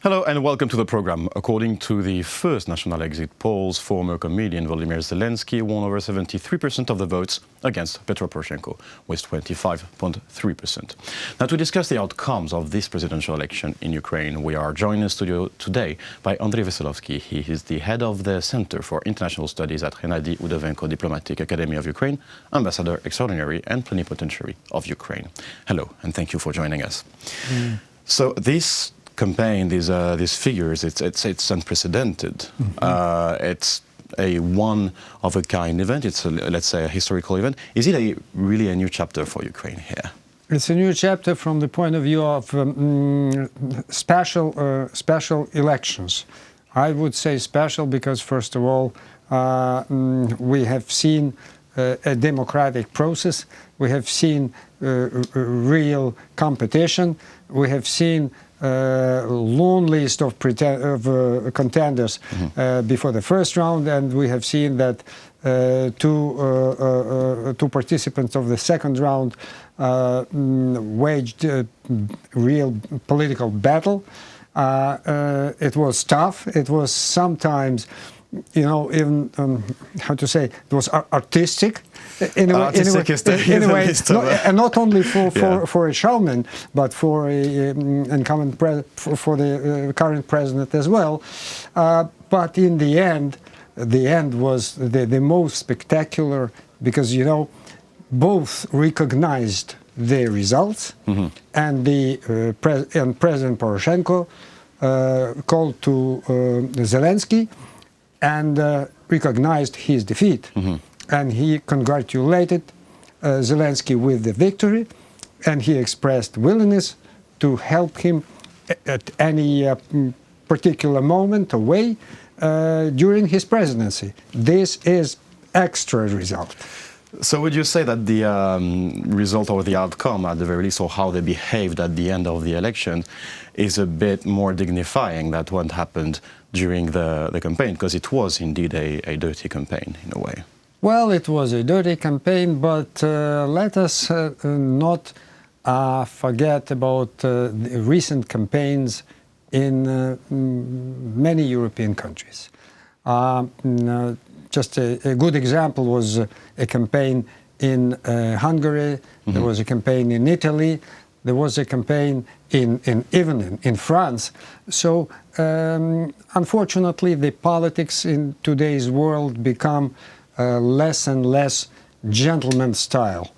Hello and welcome to the program. According to the first national exit polls, former comedian Volodymyr Zelensky won over 73% of the votes against Petro Poroshenko, with 25.3%. Now, to discuss the outcomes of this presidential election in Ukraine, we are joined in the studio today by Andriy Veselovskyi. He is the head of the Center for International Studies at Hennadii Udovenko Diplomatic Academy of Ukraine, Ambassador Extraordinary and Plenipotentiary of Ukraine. Hello, and thank you for joining us. So this campaign, these figures, it's unprecedented. It's a one-of-a-kind event. It's, let's say, a historical event. Is it really a new chapter for Ukraine here? It's a new chapter from the point of view of special elections. I would say special because, first of all, we have seen a democratic process. We have seen real competition. We have seen long list of contenders before the first round, and we have seen that two participants of the second round waged a real political battle. It was tough. It was sometimes, you know, even how to say, it was artistic. In a way, and not only for a showman, but for the current president as well. But in the end was the most spectacular because, you know, both recognized the results, and President Poroshenko called to Zelensky and recognized his defeat. And he congratulated Zelensky with the victory, and he expressed willingness to help him at any particular moment or way during his presidency. This is extra result. So would you say that the result or the outcome, at the very least, or how they behaved at the end of the election, is a bit more dignifying than what happened during the campaign? Because it was indeed a dirty campaign, in a way. Well, it was a dirty campaign, but let us not forget about the recent campaigns in many European countries. Just a good example was a campaign in Hungary, there was a campaign in Italy, there was a campaign even in France. So, unfortunately, the politics in today's world become less and less gentleman style,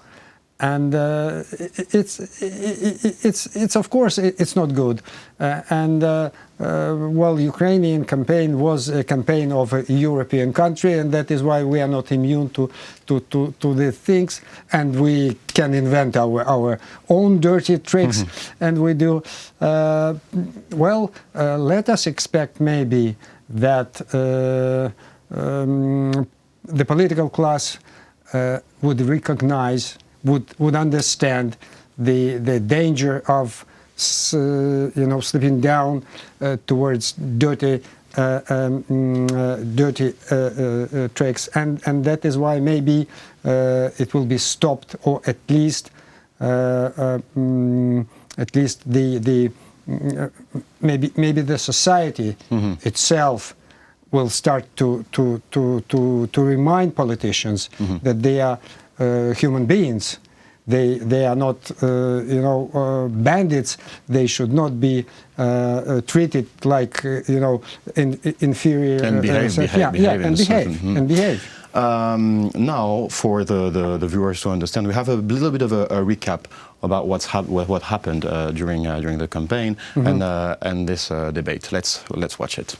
and it's of course it's not good. Well, Ukrainian campaign was a campaign of a European country, and that is why we are not immune to the things, and we can invent our own dirty tricks, and we do. Well, let us expect maybe that the political class would recognize, would understand the danger of, you know, slipping down towards dirty tricks, and that is why maybe it will be stopped, or at least maybe the society itself will start to remind politicians that they are human beings. They are not, you know, bandits. They should not be treated like, you know, inferior. And behave. Now, for the viewers to understand, we have a little bit of a recap about what happened during the campaign and this debate. Let's watch it.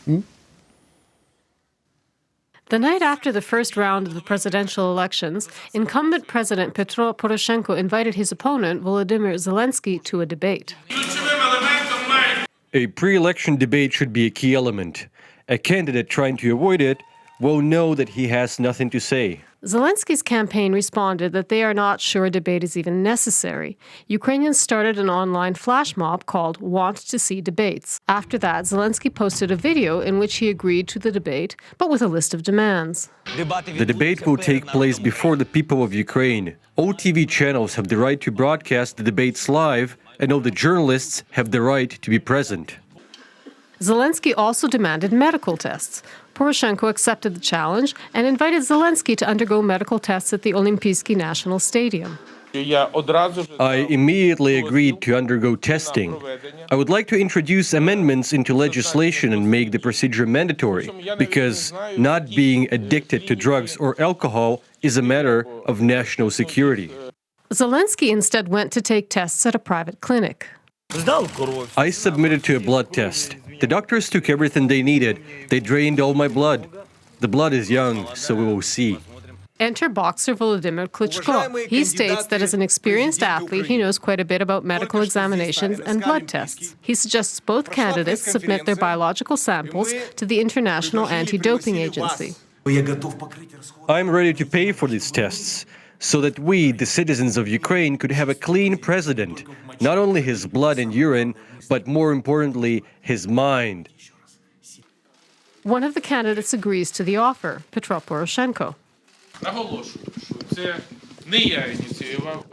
The night after the first round of the presidential elections, incumbent President Petro Poroshenko invited his opponent, Volodymyr Zelensky, to a debate. A pre-election debate should be a key element. A candidate trying to avoid it will know that he has nothing to say. Zelensky's campaign responded that they are not sure a debate is even necessary. Ukrainians started an online flash mob called Want to See Debates. After that, Zelensky posted a video in which he agreed to the debate, but with a list of demands. The debate will take place before the people of Ukraine. All TV channels have the right to broadcast the debates live, and all the journalists have the right to be present. Zelensky also demanded medical tests. Poroshenko accepted the challenge and invited Zelensky to undergo medical tests at the Olimpijski National Stadium. I immediately agreed to undergo testing. I would like to introduce amendments into legislation and make the procedure mandatory, because not being addicted to drugs or alcohol is a matter of national security. Zelensky instead went to take tests at a private clinic. I submitted to a blood test. The doctors took everything they needed. They drained all my blood. The blood is young, so we will see. Enter boxer Volodymyr Klitschko. He states that as an experienced athlete, he knows quite a bit about medical examinations and blood tests. He suggests both candidates submit their biological samples to the International Anti-Doping Agency. I'm ready to pay for these tests, so that we, the citizens of Ukraine, could have a clean president. Not only his blood and urine, but more importantly, his mind. One of the candidates agrees to the offer, Petro Poroshenko.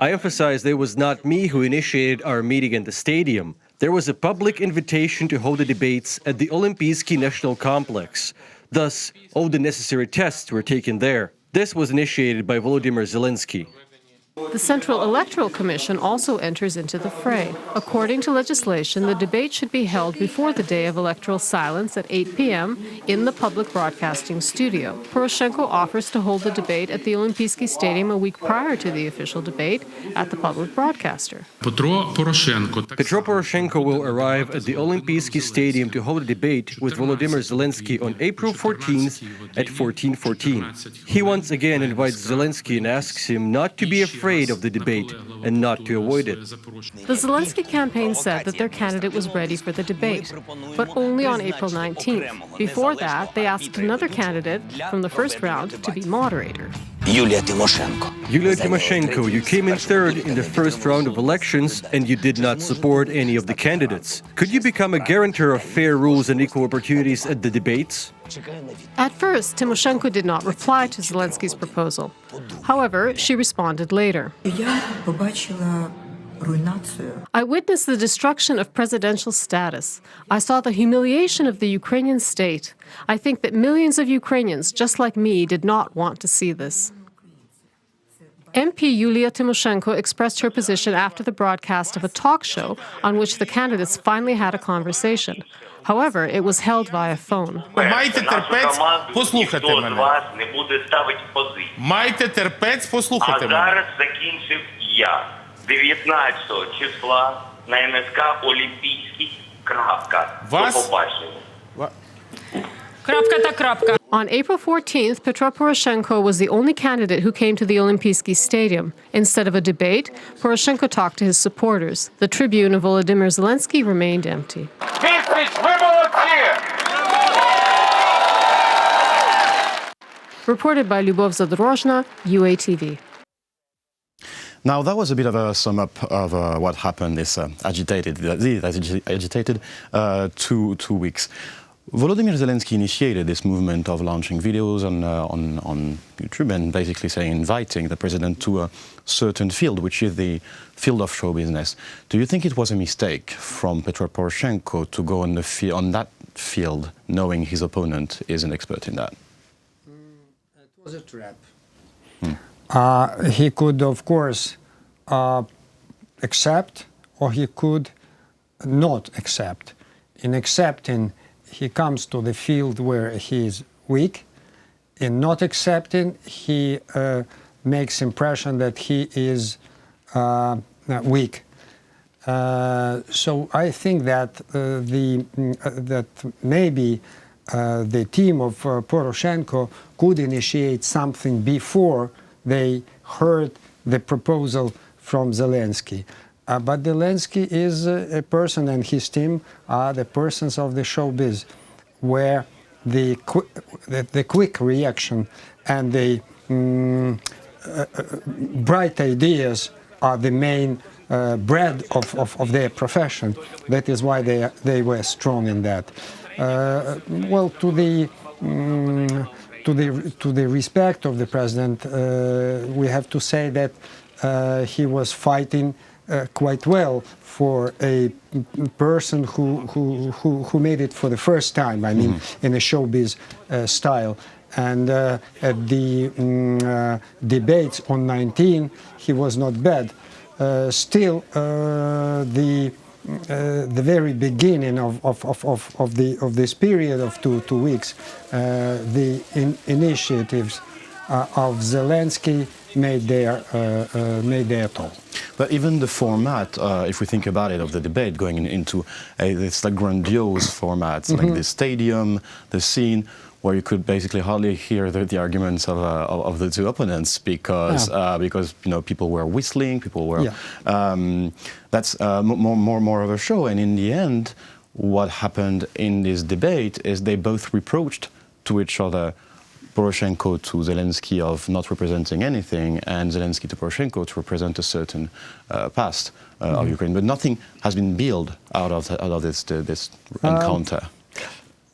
I emphasize there was not me who initiated our meeting in the stadium. There was a public invitation to hold the debates at the Olimpijski National Complex. Thus, all the necessary tests were taken there. This was initiated by Volodymyr Zelensky. The Central Electoral Commission also enters into the fray. According to legislation, the debate should be held before the day of electoral silence at 8 p.m. in the public broadcasting studio. Poroshenko offers to hold the debate at the Olimpijski Stadium a week prior to the official debate at the public broadcaster. Petro Poroshenko will arrive at the Olimpijski Stadium to hold a debate with Volodymyr Zelensky on April 14th at 14:14. He once again invites Zelensky and asks him not to be afraid of the debate and not to avoid it. The Zelensky campaign said that their candidate was ready for the debate, but only on April 19th. Before that, they asked another candidate from the first round to be moderator. Yulia Tymoshenko, you came in third in the first round of elections and you did not support any of the candidates. Could you become a guarantor of fair rules and equal opportunities at the debates? At first, Tymoshenko did not reply to Zelensky's proposal. However, she responded later. I witnessed the destruction of presidential status. I saw the humiliation of the Ukrainian state. I think that millions of Ukrainians, just like me, did not want to see this. MP Yulia Tymoshenko expressed her position after the broadcast of a talk show on which the candidates finally had a conversation. However, it was held via phone. Майте терпець послухати мене. А зараз закінчив я. 19 числа на НСК Олімпійський. Крапка. До побачення. On April 14th, Petro Poroshenko was the only candidate who came to the Olimpijski Stadium. Instead of a debate, Poroshenko talked to his supporters. The tribune of Volodymyr Zelensky remained empty. Reported by Lyubov Zadorozhna, UATV. Now, that was a bit of a sum up of what happened this agitated 2 weeks. Volodymyr Zelensky initiated this movement of launching videos on YouTube and basically inviting the president to a certain field, which is the field of show business. Do you think it was a mistake from Petro Poroshenko to go on that field, knowing his opponent is an expert in that? It was a trap. He could, of course, accept, or he could not accept. In accepting, he comes to the field where he is weak. In not accepting, he makes impression that he is weak. So I think that that maybe the team of Poroshenko could initiate something before they heard the proposal from Zelensky. But Zelensky is a person, and his team are the persons of the showbiz, where the quick reaction and the bright ideas are the main bread of their profession. That is why they were strong in that. Well, to the respect of the president, we have to say that he was fighting quite well for a person who made it for the first time, I mean, in a showbiz style. And at the debates on 19, he was not bad. Still, the very beginning of this period of two weeks, the initiatives of Zelensky made their toll. But even the format, if we think about it, of the debate going into this like grandiose format, like the stadium, the scene, where you could basically hardly hear the arguments of the two opponents because people were whistling, people were. That's more of a show. And in the end, what happened in this debate is they both reproached to each other, Poroshenko to Zelensky of not representing anything, and Zelensky to Poroshenko to represent a certain past of Ukraine. But nothing has been built out of this encounter.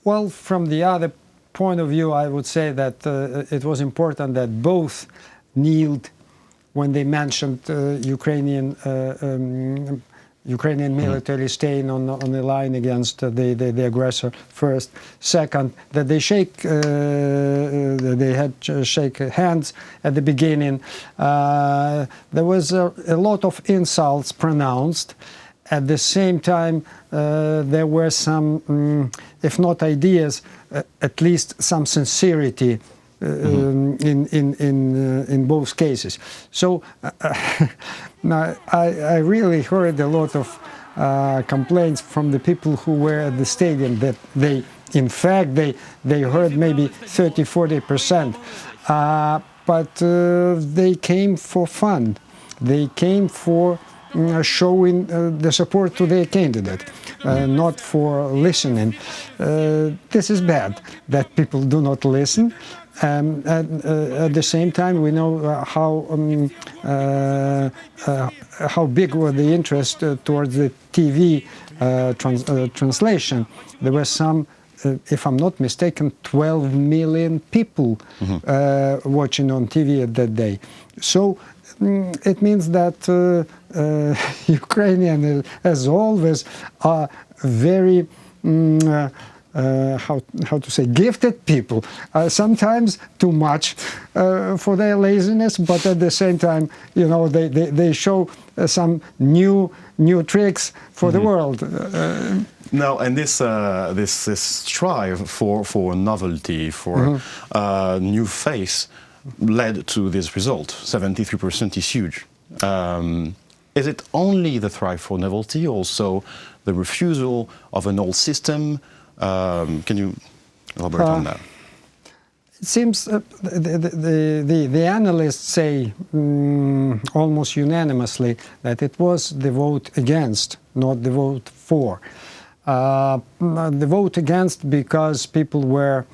Well, from the other point of view, I would say that it was important that both kneeled when they mentioned Ukrainian military staying on the line against the aggressor first. Second, that they had to shake hands at the beginning. There was a lot of insults pronounced. At the same time, there were some, if not ideas, at least some sincerity in both cases. So I really heard a lot of complaints from the people who were at the stadium that they, in fact, they heard maybe 30–40%, but they came for fun. They came for showing the support to their candidate, not for listening. This is bad that people do not listen. At the same time, we know how big was the interest towards the TV translation. There were some, if I'm not mistaken, 12 million people watching on TV at that day. So it means that Ukrainians, as always, are very how to say, gifted people. Sometimes too much for their laziness, but at the same time, they show some new tricks for the world. No, and this strive for novelty, for new face, led to this result. 73% is huge. Is it only the thrive for novelty, also the refusal of an old system? Can you elaborate on that? It seems the analysts say almost unanimously that it was the vote against, not the vote for. The vote against because people were,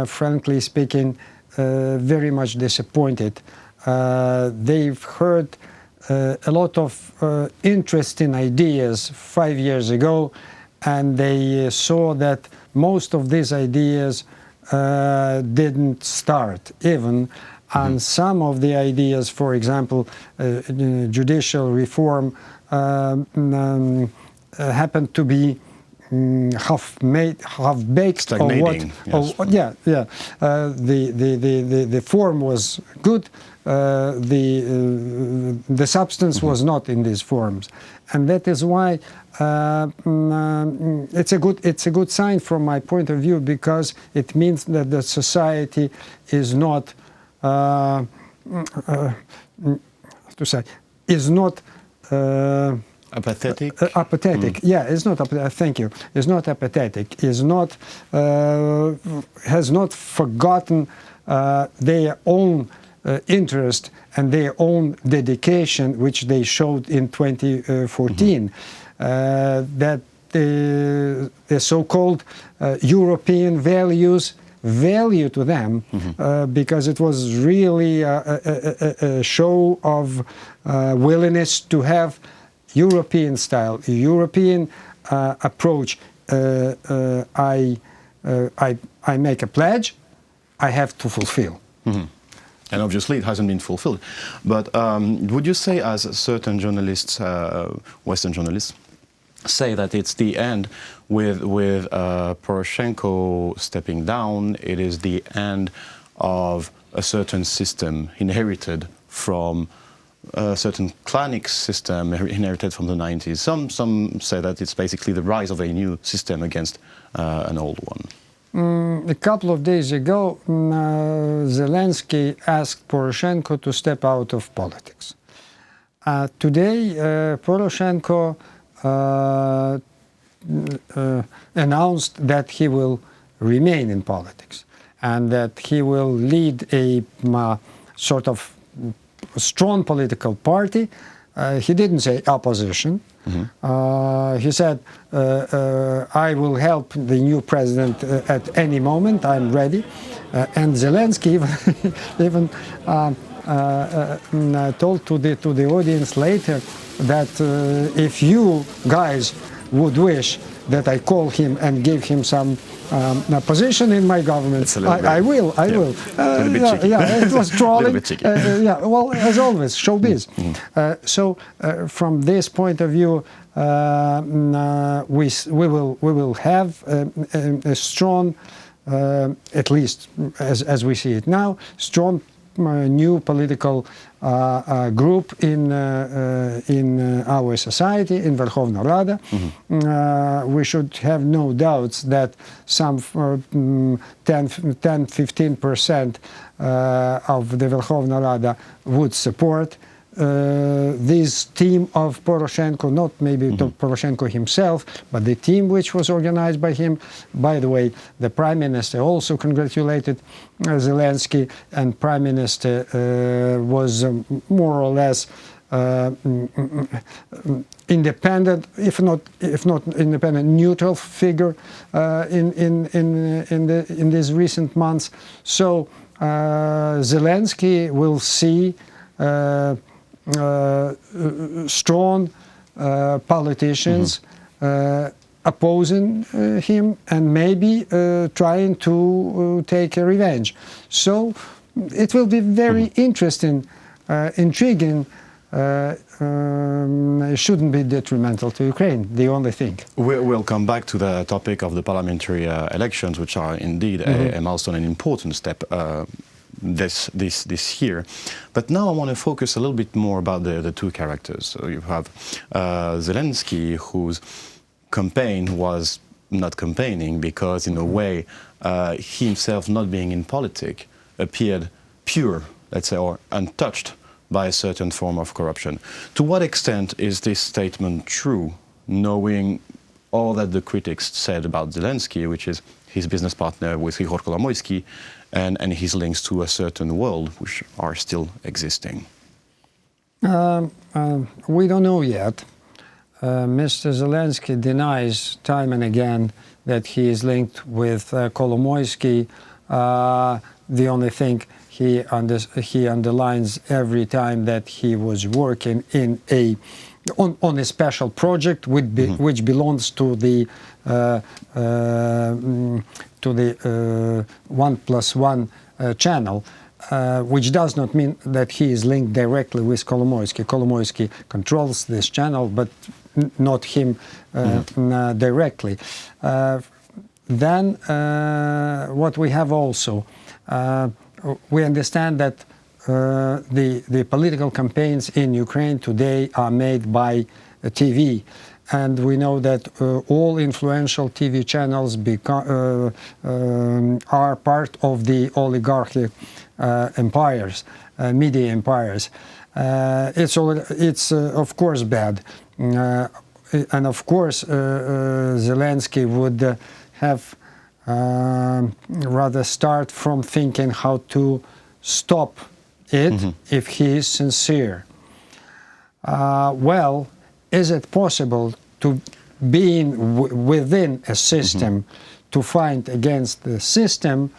frankly speaking, very much disappointed. They've heard a lot of interesting ideas 5 years ago, and they saw that most of these ideas didn't start even, and some of the ideas, for example, judicial reform, happened to be half-baked. Stagnating. The form was good. The substance was not in these forms, and that is why it's a good sign from my point of view, because it means that the society is not apathetic. Apathetic. Yeah, it's not. Thank you. It's not apathetic. It's not has not forgotten their own interest and their own dedication, which they showed in 2014. That the so-called European values value to them, because it was really a show of willingness to have European style, European approach. I make a pledge, I have to fulfill. And obviously it hasn't been fulfilled. But would you say, as certain journalists, Western journalists, say that it's the end with Poroshenko stepping down, it is the end of a certain system inherited from a certain clanic system inherited from the 90s. Some say that it's basically the rise of a new system against an old one. A couple of days ago, Zelensky asked Poroshenko to step out of politics. Today, Poroshenko announced that he will remain in politics and that he will lead a sort of strong political party. He didn't say opposition. He said, I will help the new president at any moment, I'm ready. And Zelensky even told to the audience later that if you guys would wish that I call him and give him some position in my government, I will. It was trolling. Well, as always, showbiz. So from this point of view, we will have a strong, at least as we see it now, strong new political group in our society, in Verkhovna Rada. We should have no doubts that some 10-15% of the Verkhovna Rada would support this team of Poroshenko, not maybe Poroshenko himself, but the team which was organized by him. By the way, the Prime Minister also congratulated Zelensky, and Prime Minister was more or less independent, if not independent, neutral figure in these recent months. So Zelensky will see strong politicians opposing him and maybe trying to take a revenge. So it will be very interesting, intriguing. It shouldn't be detrimental to Ukraine, the only thing. We'll come back to the topic of the parliamentary elections, which are indeed a milestone, an important step this year. But now I want to focus a little bit more about the two characters. So you have Zelensky, whose campaign was not campaigning because, in a way, he himself, not being in politics, appeared pure, let's say, or untouched by a certain form of corruption. To what extent is this statement true, knowing all that the critics said about Zelensky, which is his business partner with Igor Kolomoisky, and his links to a certain world which are still existing? We don't know yet. Mr. Zelensky denies time and again that he is linked with Kolomoisky. The only thing he underlines every time that he was working on a special project which belongs to the 1+1 channel, which does not mean that he is linked directly with Kolomoisky. Kolomoisky controls this channel, but not him directly. Then what we have also, we understand that the political campaigns in Ukraine today are made by TV. And we know that all influential TV channels are part of the oligarchic empires, media empires. It's of course bad. And of course, Zelensky would have rather start from thinking how to stop it if he is sincere. Well, is it possible to be within a system to fight against the system?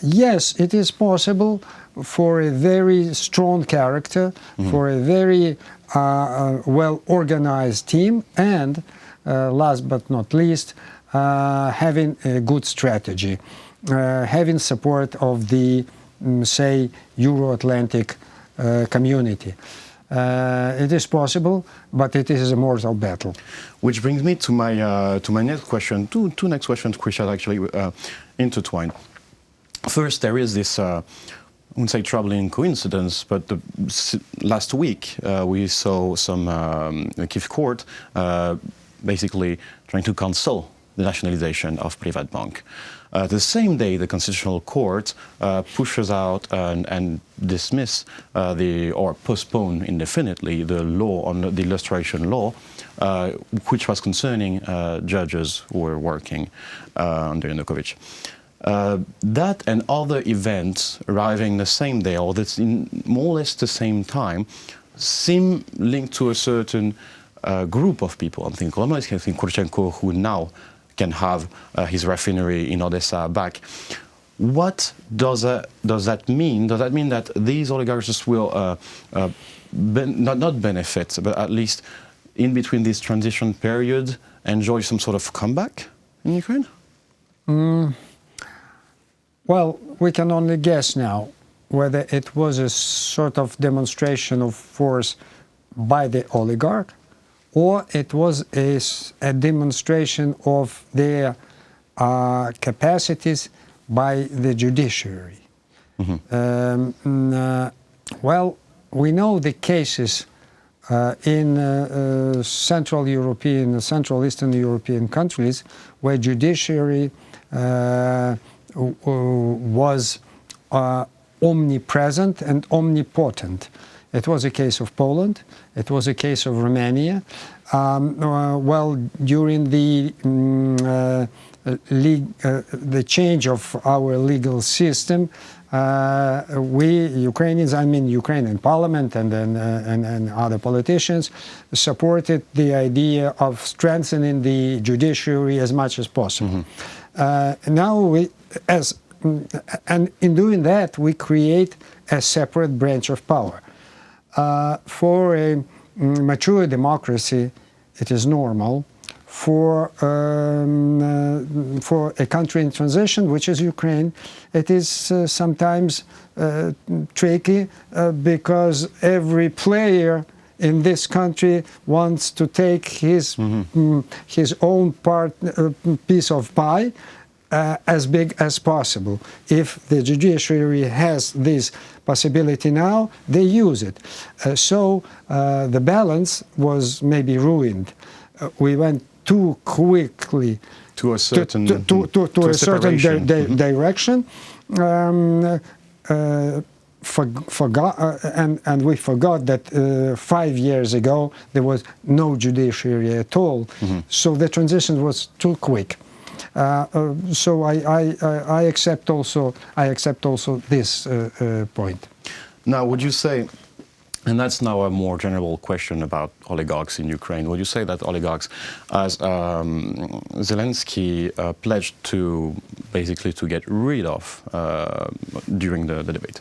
Yes, it is possible for a very strong character, for a very well-organized team, and last but not least, having a good strategy, having support of the say, Euro-Atlantic community. It is possible, but it is a mortal battle. Which brings me to my next question. Two next questions which are actually intertwined. First, there is this, I wouldn't say troubling coincidence, but last week we saw some Kyiv court basically trying to cancel the nationalization of Privatbank. The same day, the Constitutional Court pushes out and dismiss or postpone indefinitely the law on the illustration law, which was concerning judges who were working under Yanukovych. That and other events arriving the same day, or that's in more or less the same time, seem linked to a certain group of people. I'm thinking Poroshenko, who now can have his refinery in Odessa back. What does that mean? Does that mean that these oligarchs will not benefit, but at least in between this transition period, enjoy some sort of comeback in Ukraine? Well, we can only guess now whether it was a sort of demonstration of force by the oligarch, or it was a demonstration of their capacities by the judiciary. Well, we know the cases in Central Eastern European countries where judiciary was omnipresent and omnipotent. It was a case of Poland. It was a case of Romania. Well, during the change of our legal system, we Ukrainians, I mean Ukrainian parliament and other politicians, supported the idea of strengthening the judiciary as much as possible. Now and in doing that, we create a separate branch of power. For a mature democracy, it is normal. For a country in transition, which is Ukraine, it is sometimes tricky because every player in this country wants to take his own piece of pie as big as possible. If the judiciary has this possibility now, they use it. So the balance was maybe ruined. We went too quickly to a certain direction. And we forgot that 5 years ago there was no judiciary at all. So the transition was too quick. So I accept also this point. Now, would you say, and that's now a more general question about oligarchs in Ukraine, would you say that oligarchs, as Zelensky pledged to basically to get rid of during the debate,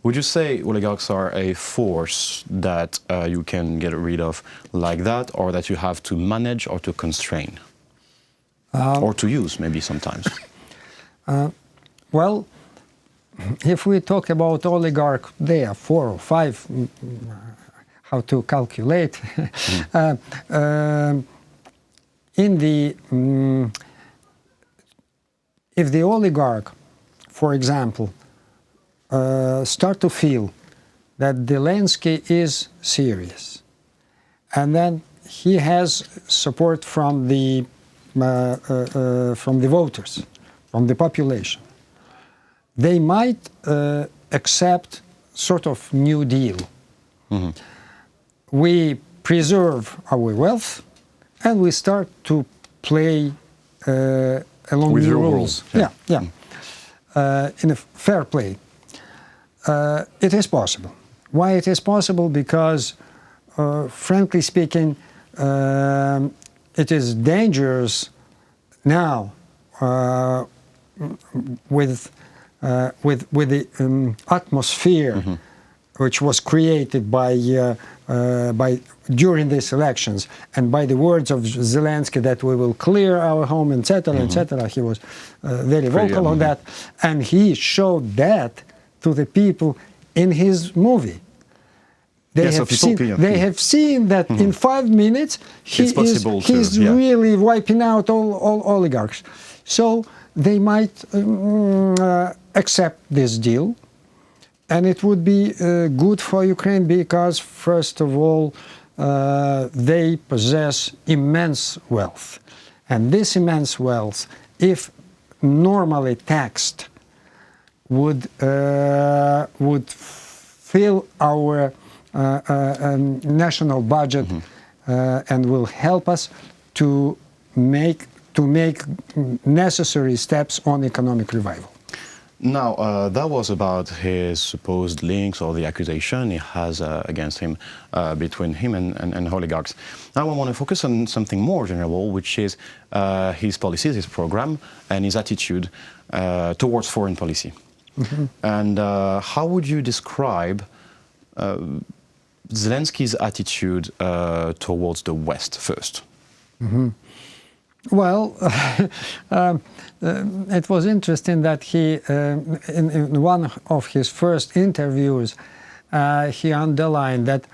would you say oligarchs are a force that you can get rid of like that, or that you have to manage or to constrain? Or to use, maybe sometimes? Well, if we talk about oligarch, there are 4 or 5, how to calculate. If the oligarch, for example, start to feel that Zelensky is serious, and then he has support from the voters, from the population, they might accept sort of New Deal. We preserve our wealth, and we start to play along with the rules. In a fair play. It is possible. Why it is possible? Because, frankly speaking, it is dangerous now with the atmosphere which was created by during these elections, and by the words of Zelensky that we will clear our home, etc., etc. He was very vocal on that, and he showed that to the people in his movie. They have seen that in 5 minutes he's really wiping out all oligarchs. So they might accept this deal, and it would be good for Ukraine because, first of all, they possess immense wealth. And this immense wealth, if normally taxed, would fill our national budget and will help us to make necessary steps on economic revival. Now, that was about his supposed links or the accusation he has against him, between him and oligarchs. Now I want to focus on something more general, which is his policies, his program, and his attitude towards foreign policy. And how would you describe Zelensky's attitude towards the West first? Well, it was interesting that he, in one of his first interviews, he underlined that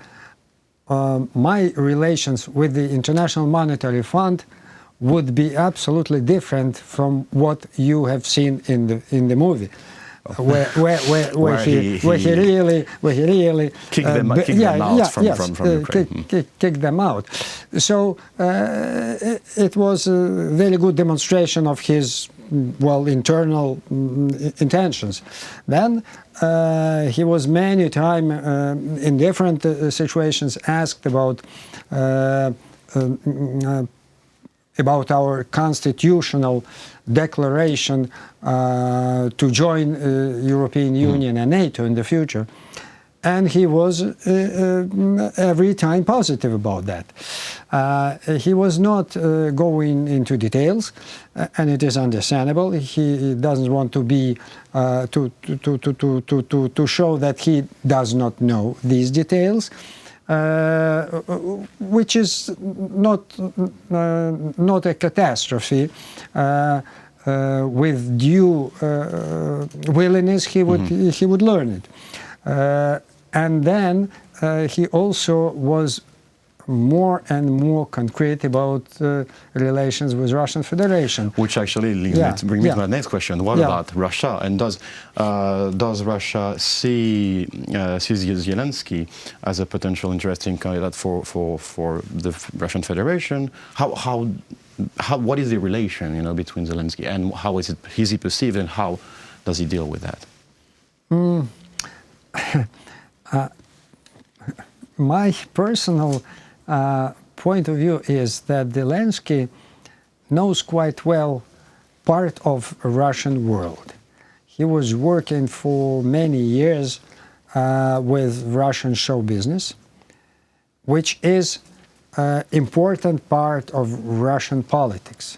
my relations with the International Monetary Fund would be absolutely different from what you have seen in the movie. Where he really kicked them out from Ukraine. Kicked them out. So it was a very good demonstration of his internal intentions. Then he was many times in different situations asked about our constitutional declaration to join European Union and NATO in the future. And he was every time positive about that. He was not going into details, and it is understandable. He doesn't want to be to show that he does not know these details. Which is not a catastrophe. With due willingness, he would learn it. And then he also was more and more concrete about relations with Russian Federation. Which actually brings me to my next question. What about Russia? And does Russia see Zelensky as a potential interesting candidate for the Russian Federation? What is the relation, between Zelensky, and how is he perceived, and how does he deal with that? My personal point of view is that Zelensky knows quite well part of the Russian world. He was working for many years with Russian show business, which is an important part of Russian politics.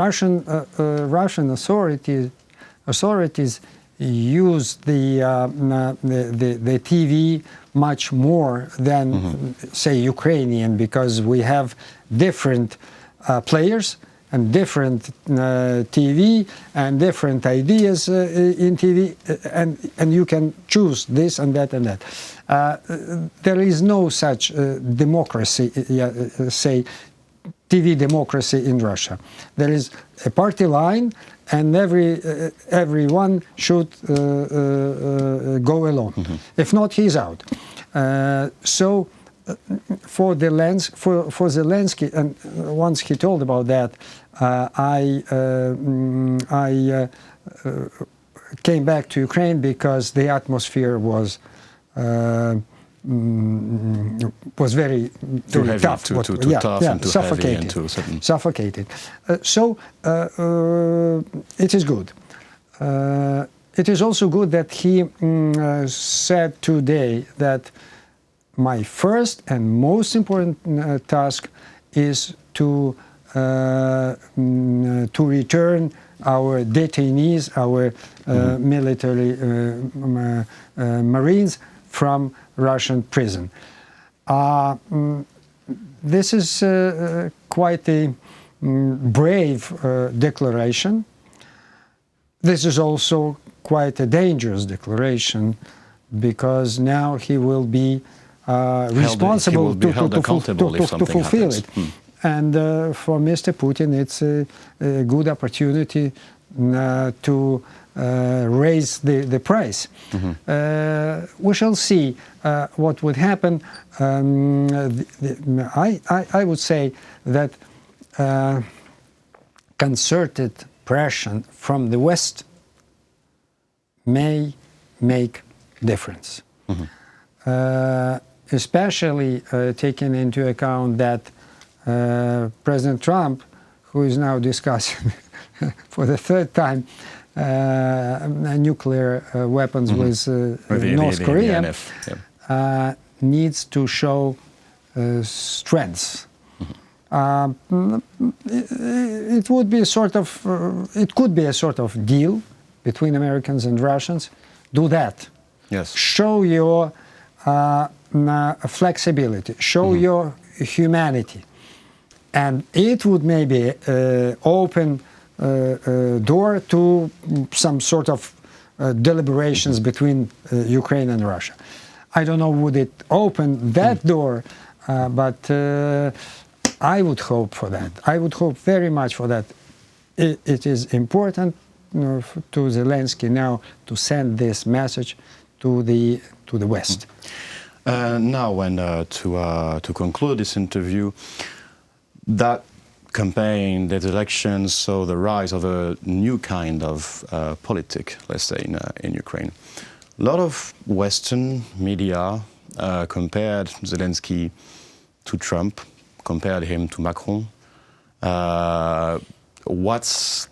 Russian authorities use the TV much more than, say, Ukrainian, because we have different players and different TV and different ideas in TV, and you can choose this and that and that. There is no such democracy, say, TV democracy in Russia. There is a party line, and everyone should go alone. If not, he's out. So for Zelensky, and once he told about that, I came back to Ukraine because the atmosphere was very tough, suffocated. So it is good. It is also good that he said today that my first and most important task is to return our detainees, our military Marines from Russian prison. This is quite a brave declaration. This is also quite a dangerous declaration, because now he will be responsible to fulfill it. And for Mr. Putin, it's a good opportunity to raise the price. We shall see what would happen. I would say that concerted pressure from the West may make difference, especially taking into account that President Trump, who is now discussing for the third time nuclear weapons with North Korea, needs to show strength. It would be it could be a sort of deal between Americans and Russians. Do that. Yes. Show your flexibility. Show your humanity, and it would maybe open door to some sort of deliberations between Ukraine and Russia. I don't know would it open that door, but I would hope for that. I would hope very much for that. It is important to Zelensky now to send this message to the West. Now, to conclude this interview, that campaign, that elections, saw the rise of a new kind of politic, let's say, in Ukraine. A lot of Western media compared Zelensky to Trump, compared him to Macron. What's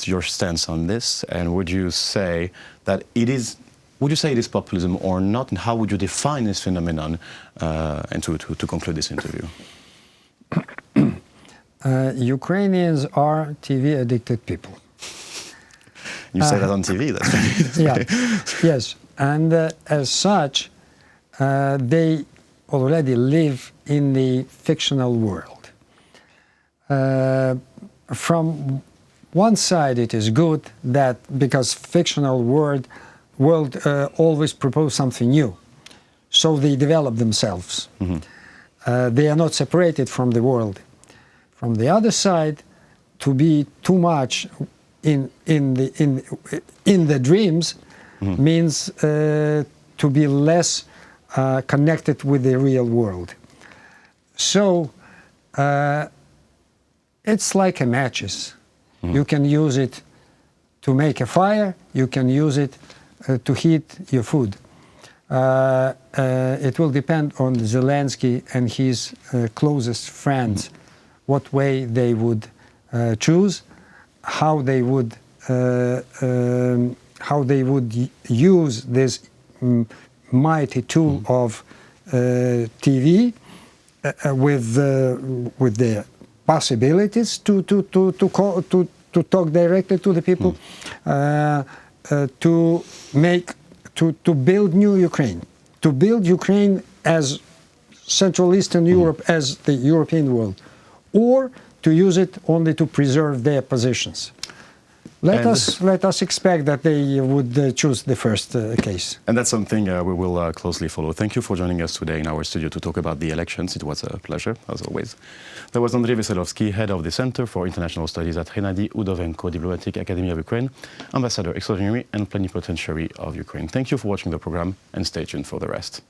your stance on this? And would you say that it is? Would you say it is populism or not? And how would you define this phenomenon? And to conclude this interview. Ukrainians are TV-addicted people. You say that on TV, that's right. Yes, and as such, they already live in the fictional world. From one side, it is good that because fictional world always propose something new, so they develop themselves. They are not separated from the world. From the other side, to be too much in the dreams means to be less connected with the real world. So it's like a matches. You can use it to make a fire. You can use it to heat your food. It will depend on Zelensky and his closest friends, what way they would choose, how they would use this mighty tool of TV with the possibilities to talk directly to the people, to build new Ukraine, to build Ukraine as Central Eastern Europe, as the European world, or to use it only to preserve their positions. Let us expect that they would choose the first case. And that's something we will closely follow. Thank you for joining us today in our studio to talk about the elections. It was a pleasure, as always. That was Andriy Veselovskyi, head of the Center for International Studies at Hennadii, Udovenko, Diplomatic Academy of Ukraine, Ambassador Extraordinary and Plenipotentiary of Ukraine. Thank you for watching the program, and stay tuned for the rest.